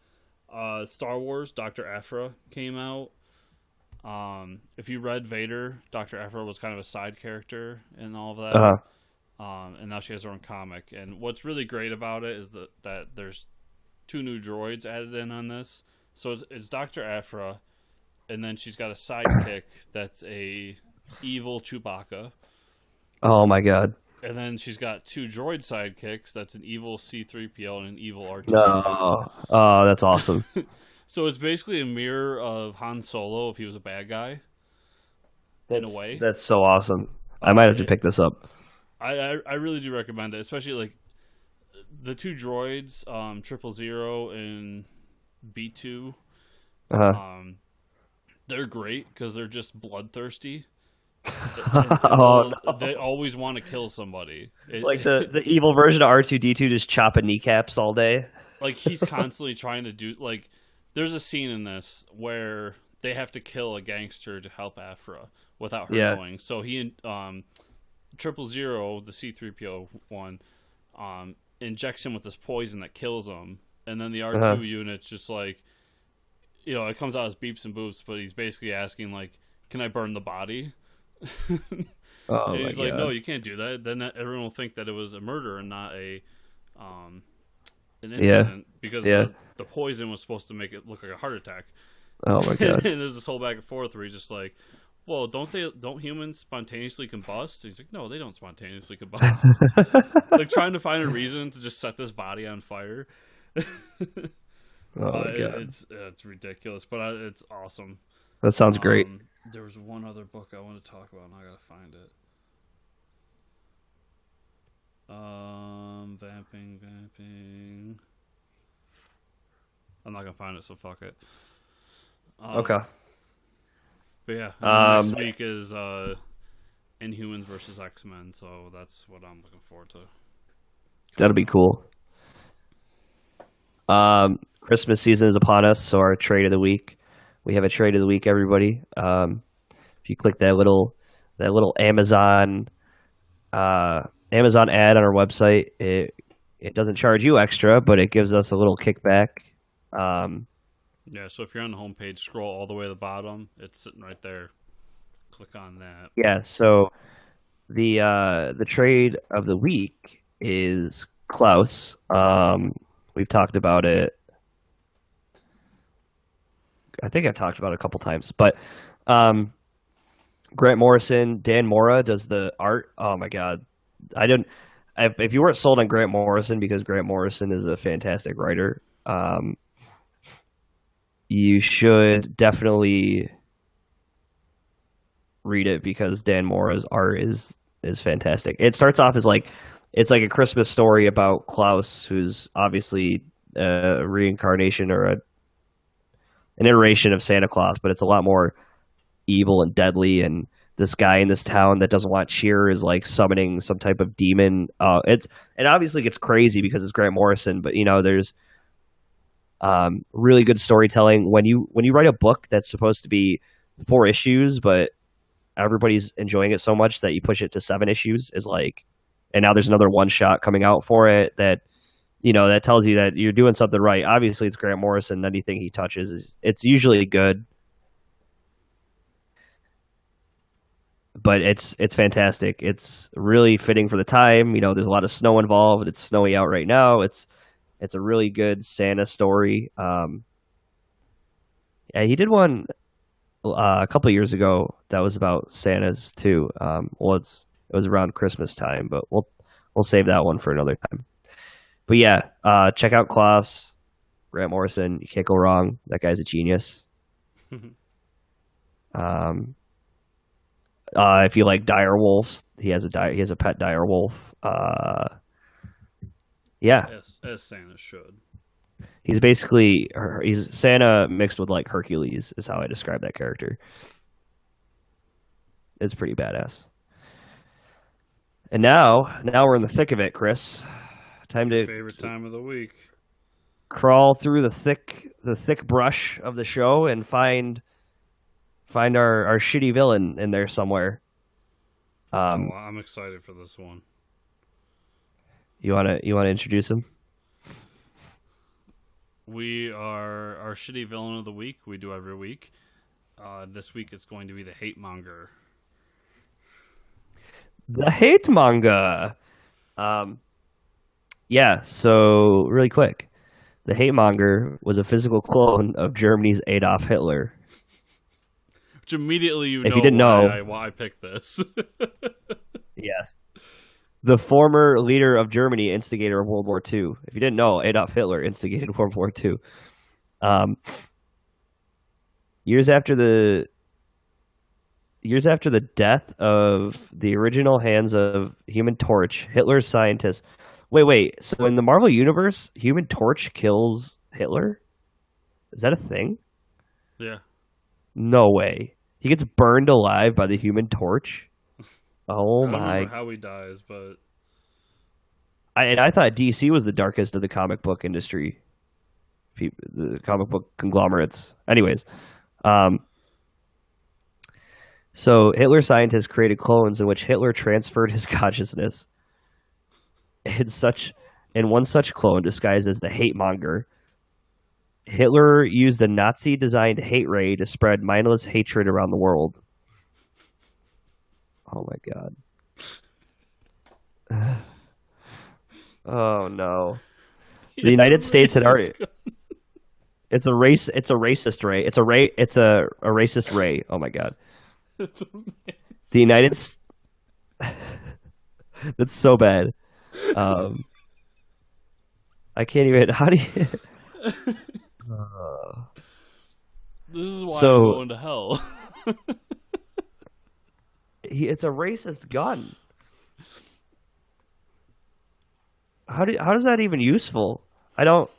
Star Wars, Dr. Aphra came out. If you read Vader, Dr. Aphra was kind of a side character in all of that. And now she has her own comic. And what's really great about it is that there's 2 new droids added in on this. So it's Dr. Aphra, and then she's got a sidekick that's a evil Chewbacca. Oh my god. And then she's got 2 droid sidekicks. That's an evil C-3PO and an evil R2-D2. No. Oh, that's awesome. So it's basically a mirror of Han Solo if he was a bad guy. In a way. That's so awesome. I might have to pick this up. I really do recommend it, especially like the 2 droids, 000 and B2. They're great because they're just bloodthirsty. They always want to kill somebody. Like the evil version of R2-D2 just chopping kneecaps all day. Like he's constantly trying to do like. There's a scene in this where they have to kill a gangster to help Aphra without her knowing. So he 000, the C-3PO one, injects him with this poison that kills him, and then the R2 unit's just like, it comes out as beeps and boops, but he's basically asking like, "Can I burn the body?" And he's like, "No, you can't do that. Then everyone will think that it was a murder and not an incident because the poison was supposed to make it look like a heart attack." Oh my god! And there's this whole back and forth where he's just like, "Well, don't humans spontaneously combust?" He's like, "No, they don't spontaneously combust." Like trying to find a reason to just set this body on fire. Oh my god! It's ridiculous, but it's awesome. That sounds great. There was one other book I want to talk about, and I gotta find it. Vamping. I'm not gonna find it, so fuck it. Okay. But yeah, next week is Inhumans versus X-Men, so that's what I'm looking forward to. That'll be cool. Christmas season is upon us, so our trade of the week. We have a trade of the week, everybody. If you click that little Amazon ad on our website, it doesn't charge you extra, but it gives us a little kickback. Yeah, so if you're on the homepage, scroll all the way to the bottom. It's sitting right there. Click on that. Yeah, so the trade of the week is Klaus. We've talked about it. I think I've talked about it a couple times, but Grant Morrison, Dan Mora does the art. Oh my god, if you weren't sold on Grant Morrison because Grant Morrison is a fantastic writer, you should definitely read it because Dan Mora's art is fantastic. It starts off as it's like a Christmas story about Klaus, who's obviously a reincarnation or an iteration of Santa Claus, but it's a lot more evil and deadly. And this guy in this town that doesn't want cheer is like summoning some type of demon. It obviously gets crazy because it's Grant Morrison, but there's really good storytelling. When you write a book that's supposed to be 4 issues, but everybody's enjoying it so much that you push it to 7 issues, is like, and now there's another one shot coming out for it that that tells you that you're doing something right. Obviously, it's Grant Morrison. Anything he touches it's usually good. But it's fantastic. It's really fitting for the time. There's a lot of snow involved. It's snowy out right now. It's a really good Santa story. Yeah, he did one a couple of years ago that was about Santas too. It was around Christmas time, but we'll save that one for another time. But yeah, check out Klaus, Grant Morrison. You can't go wrong. That guy's a genius. If you like dire wolves, he has a pet dire wolf. Yeah, as Santa should. he's Santa mixed with like Hercules is how I describe that character. It's pretty badass. And now we're in the thick of it, Chris. Time to Favorite time of the week. crawl through the thick brush of the show and find our shitty villain in there somewhere. I'm excited for this one. You wanna introduce him? We are our shitty villain of the week. We do every week. This week it's going to be the hate monger. The hate manga. Yeah, so really quick. The hate monger was a physical clone of Germany's Adolf Hitler. Which immediately If you didn't know, why I picked this. yes. The former leader of Germany, instigator of World War II. If you didn't know, Adolf Hitler instigated World War II. Years after the death of the original hands of Human Torch, Hitler's scientists. Wait. So in the Marvel Universe, Human Torch kills Hitler? Is that a thing? Yeah. No way. He gets burned alive by the Human Torch? Oh I don't my. remember how he dies, but I thought DC was the darkest of the comic book industry. The comic book conglomerates. Anyways. So Hitler scientists created clones in which Hitler transferred his consciousness. In one such clone disguised as the hate monger, Hitler used a Nazi-designed hate ray to spread mindless hatred around the world. Oh my god. Oh no. The United States had already. It's a racist ray. It's a racist ray. Oh my god. it's amazing. The United That's so bad. I can't even. How do you? This is why I'm going to hell. It's a racist gun. How does that even useful? I don't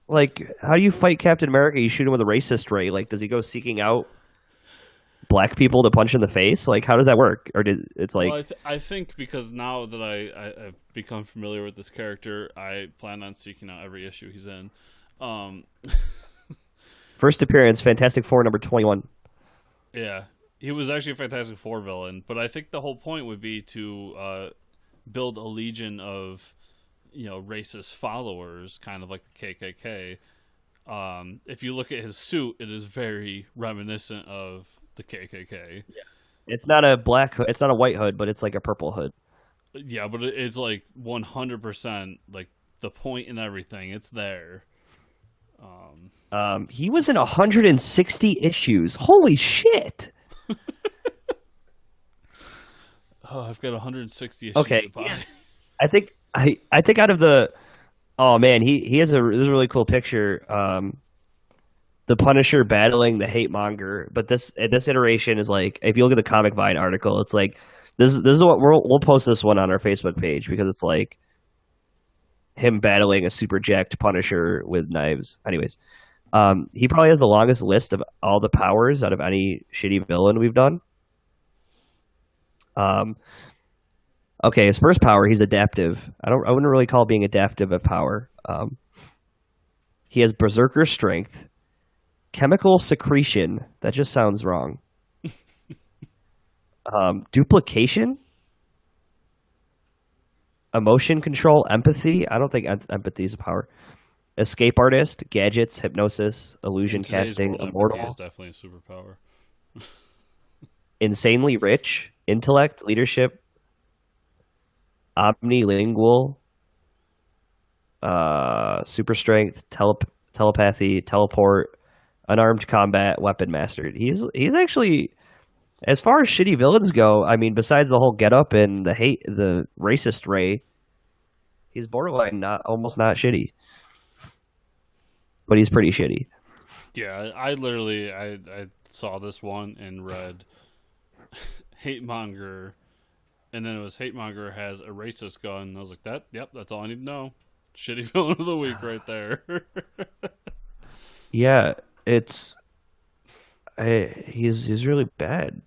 like. How do you fight Captain America? You shoot him with a racist ray. Like, does he go seeking out black people to punch in the face? Like, how does that work? Or it's like? Well, I think because now that I've become familiar with this character, I plan on seeking out every issue he's in. First appearance, Fantastic Four number 21. Yeah, he was actually a Fantastic Four villain, but I think the whole point would be to build a legion of, racist followers, kind of like the KKK. If you look at his suit, it is very reminiscent of the KKK. Yeah. It's not a it's not a white hood, but it's like a purple hood. Yeah, but it's like 100% like the point and everything. It's there. He was in 160 issues. Holy shit! Oh, I've got 160 issues. Okay, yeah. I think out of the, oh man, he has this is a really cool picture. The Punisher battling the hate monger, but this iteration is like, if you look at the Comic Vine article, it's like this is what we'll post this one on our Facebook page because it's like him battling a super jacked Punisher with knives. Anyways, he probably has the longest list of all the powers out of any shitty villain we've done. Okay, his first power, he's adaptive. I wouldn't really call being adaptive a power. He has berserker strength, chemical secretion. That just sounds wrong. Duplication, emotion control, empathy. I don't think empathy is a power. Escape artist, gadgets, hypnosis, illusion casting, world, immortal. empathy is definitely a superpower. Insanely rich, intellect, leadership, omnilingual, super strength, telepathy, teleport, unarmed combat, weapon mastered. He's actually, as far as shitty villains go, I mean, besides the whole get up and the racist Ray, he's borderline almost not shitty, but he's pretty shitty. Yeah, I literally I saw this one and read hate monger, and then it was hate monger has a racist gun. And I was like, that's all I need to know. Shitty villain of the week right there. Yeah, he's really bad.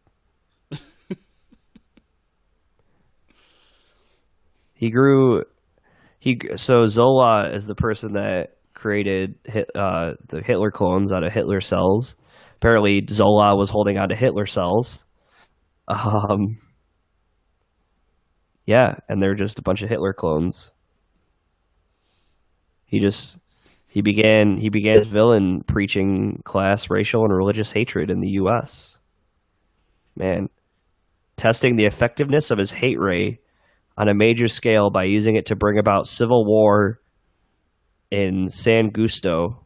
So Zola is the person that created the Hitler clones out of Hitler cells. Apparently, Zola was holding on to Hitler cells. Yeah, and they're just a bunch of Hitler clones. He began his villain preaching class, racial, and religious hatred in the U.S. Man, testing the effectiveness of his hate ray on a major scale by using it to bring about civil war in San Gusto.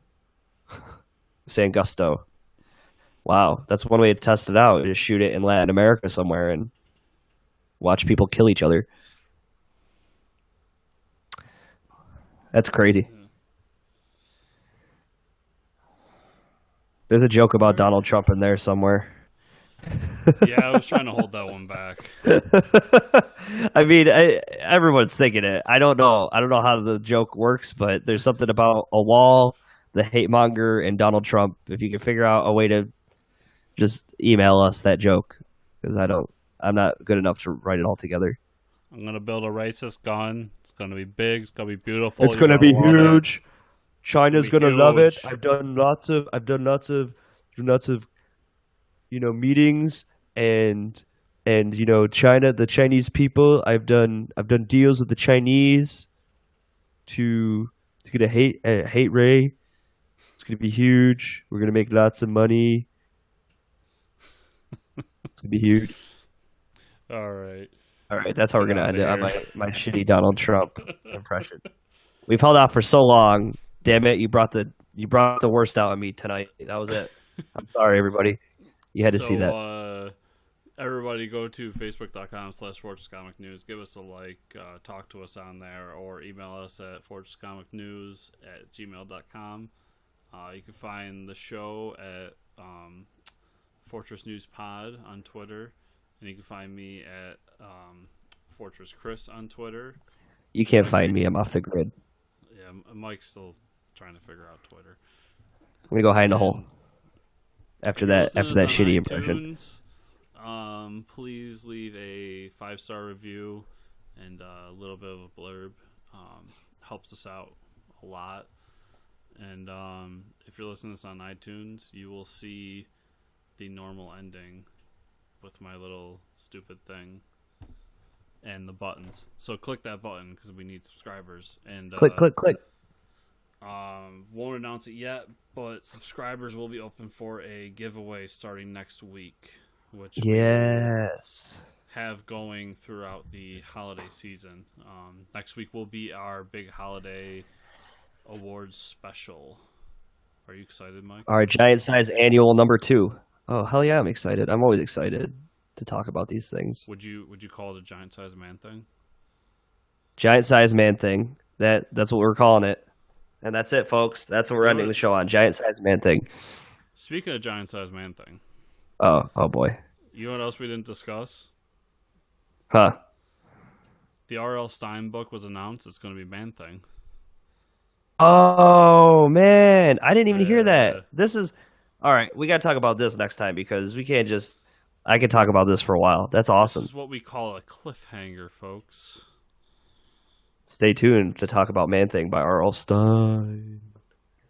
Wow, that's one way to test it out. Just shoot it in Latin America somewhere and watch people kill each other. That's crazy. There's a joke about Donald Trump in there somewhere. Yeah, I was trying to hold that one back. I mean, everyone's thinking it. I don't know how the joke works, but there's something about a wall, the hate monger, and Donald Trump. If you can figure out a way to just email us that joke, because I'm not good enough to write it all together. I'm gonna build a racist gun. It's gonna be big. It's gonna be beautiful. It's gonna be huge. China's It'll be gonna love it. huge. I've done lots of meetings and China, the Chinese people. I've done deals with the Chinese to get a hate ray. It's gonna be huge. We're gonna make lots of money. It's gonna be huge. All right. That's how we're gonna end it on here. my shitty Donald Trump impression. We've held out for so long. Damn it! You brought the worst out of me tonight. That was it. I'm sorry, everybody. You had to see that. Everybody go to facebook.com/FortressComicNews. Give us a like. Talk to us on there, or email us at fortresscomicnews@gmail.com. You can find the show at Fortress News Pod on Twitter, and you can find me at Fortress Chris on Twitter. You can't find me. I'm off the grid. Yeah, Mike's still trying to figure out Twitter. I'm gonna go hide in a hole. After that Listen to us on shitty impression. iTunes. Please leave a 5-star review and a little bit of a blurb. Helps us out a lot. And if you're listening to this on iTunes, you will see the normal ending with my little stupid thing and the buttons. So click that button because we need subscribers. And Click. won't announce it yet, but subscribers will be open for a giveaway starting next week, which Yes. we have going throughout the holiday season. Next week will be our big holiday awards special. Are you excited, Mike? Our giant size annual number 2. Oh hell yeah, I'm excited. I'm always excited to talk about these things. Would you call it a giant size man thing? Giant size man thing. That's what we're calling it. And that's it, folks. That's what we're ending the show on. Giant size man thing. Speaking of giant size man thing, Oh boy. you know what else we didn't discuss? Huh. The R.L. Stein book was announced. It's going to be Man Thing. Oh man, I didn't even hear Yeah. that. This is all right. We got to talk about this next time because we can't just. I could talk about this for a while. That's awesome. This is what we call a cliffhanger, folks. Stay tuned to talk about Man Thing by R.L. Stein.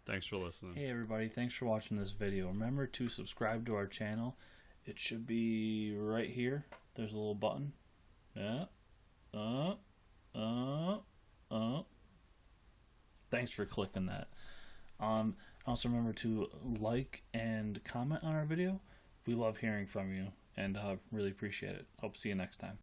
Thanks for listening. Hey everybody, thanks for watching this video. Remember to subscribe to our channel. It should be right here. There's a little button. Yeah. Thanks for clicking that. Also remember to like and comment on our video. We love hearing from you. and really appreciate it. Hope to see you next time.